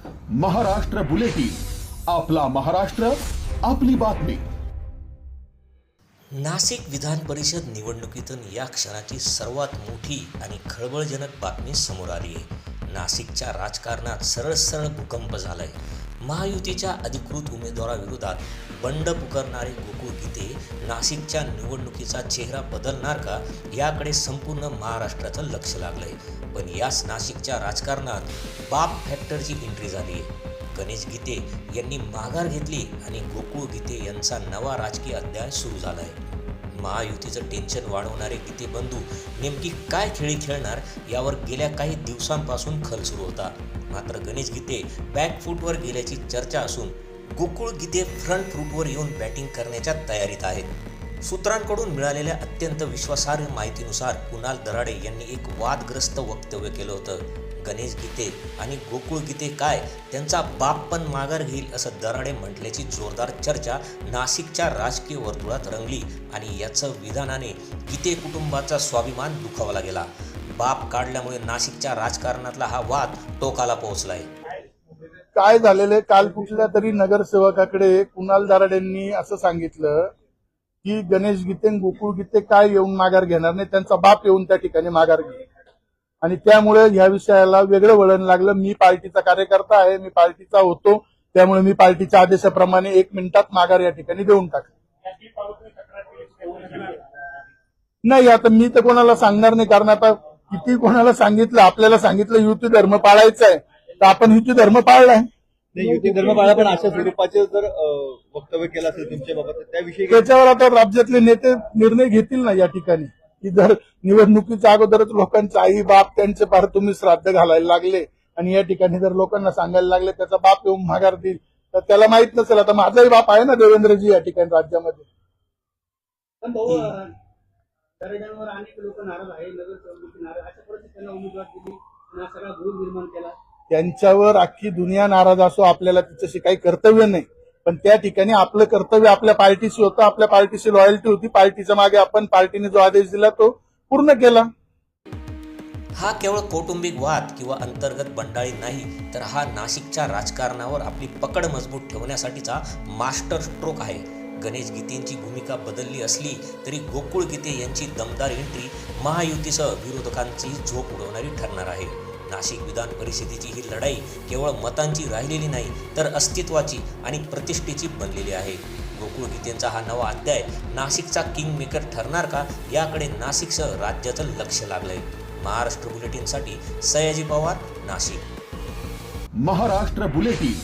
Maharashtra bulletin, आपला महाराष्ट्र, आपली बातमी. नाशिक विधान परिषद निवडणुकीतून या क्षणाची सर्वात मोठी आणि खळबळजनक बातमी समोर आली आहे. नाशिकच्या राजकारणात सरळ भूकंप झालाय. महायुतीच्या अधिकृत उमेदवाराविरोधात बंड पुकारणारे गोकुळ गीते नाशिकच्या निवडणुकीचा चेहरा बदलणार का, याकडे संपूर्ण महाराष्ट्राचं लक्ष लागलंय. पण याच नाशिकच्या राजकारणात बाप फॅक्टरची एंट्री झाली आहे. गणेश गीते यांनी माघार घेतली आणि गोकुळ गीते यांचा नवा राजकीय अध्याय सुरू झाला आहे. महायुतीचं टेन्शन वाढवणारे गीते बंधू नेमकी काय खेळी खेळणार, यावर गेल्या काही दिवसांपासून खल सुरू होता. मात्र गणेश गीते बॅकफूटवर गेल्याची चर्चा असून गोकुळ गीते फ्रंट फूटवर येऊन बॅटिंग करण्याच्या तयारीत आहेत. सूत्रांकडून मिळालेल्या अत्यंत विश्वासार्ह माहितीनुसार कुणाल दराडे यांनी एक वादग्रस्त वक्तव्य केलं होतं. गणेश गीते आणि गोकुळ गीते काय, त्यांचा बाप पण माघार घेईल असं दराडे म्हटल्याची जोरदार चर्चा नाशिकच्या राजकीय वर्तुळात रंगली आणि याचं विधानाने गीते कुटुंबाचा स्वाभिमान दुखावला गेला. बाप काढल्यामुळे नाशिकच्या राजकारणातला हा वाद टोकाला पोहोचलाय. काय झालेलं आहे, काल कुठल्या तरी नगरसेवकाकडे कुणाल दराडेंनी असं सांगितलं की गणेश गीते आणि गोकुळ गीते काय येऊन माघार घेणार नाही, त्यांचा बाप येऊन त्या ठिकाणी माघार घेईल. आणि त्यामुळे ह्या विषयाला वेगळं वळण लागलं. मी पार्टीचा कार्यकर्ता आहे, मी पार्टीचा होतो, त्यामुळे मी पार्टीच्या आदेशाप्रमाणे 1 मिनिटात माघार या ठिकाणी देऊन टाकली. नाही, आता मी तर कोणाला सांगणार नाही, कारण आता किती कोणाला सांगितलं, आपल्याला सांगितलं युती धर्म पाळायचा आहे तर आपण युती धर्म पाळलाय. युती धर्म पाळा, पण अशा स्वरूपाचे जर वक्तव्य केलं असेल तुमच्या बाबत त्याविषयी त्याच्यावर आता राज्यातले नेते निर्णय घेतील ना या ठिकाणी, की जर निवडणुकीच्या अगोदरच लोकांचे आई बाप त्यांचे पार तुम्ही श्राद्ध घालायला लागले आणि या ठिकाणी जर लोकांना सांगायला लागले त्याचा बाप येऊन माघार देईल, तर त्याला माहित नसेल. आता माझाही बाप आहे ना देवेंद्रजी या ठिकाणी राज्यामध्ये. दराड्यांवर अनेक लोक नाराज आहे, नगरसेवक नाराज, अशा परिस्थितीत त्यांना उमेदवार दिली, त्यांना सगळा गृह निर्माण केला. त्यांच्यावर अख्खी दुनिया नाराज असो, आपल्याला तिच्याशी काही कर्तव्य नाही. पण त्या ठिकाणी आपलं कर्तव्य आपल्या पार्टीशी होतं, आपल्या पार्टीशी लॉयल्टी होती, पार्टीच्या मागे आपण पार्टीने जो आदेश दिला तो पूर्ण केला. हा केवळ कौटुंबिक वाद किंवा अंतर्गत बंडाळी नाही, तर हा नाशिकच्या राजकारणावर आपली पकड मजबूत ठेवण्यासाठीचा मास्टर स्ट्रोक आहे. गणेश गीतेंची भूमिका बदलली असली तरी गोकुळ गीते यांची दमदार एंट्री महायुतीसह विरोधकांची झोप उडवणारी ठरणार आहे. नाशिक विधान परिषदेची ही लढाई केवळ मतांची राहिलेली नाही, तर अस्तित्वाची आणि प्रतिष्ठेची बनलेली आहे. गोकुळ गीतेंचा हा नवा अध्याय नाशिकचा किंग मेकर ठरणार का, याकडे नाशिकसह राज्याचं लक्ष लागलंय. महाराष्ट्र बुलेटिनसाठी सयाजी पवार, नाशिक. महाराष्ट्र बुलेटिन,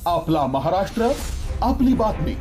आपला महाराष्ट्र, आपली बातमी.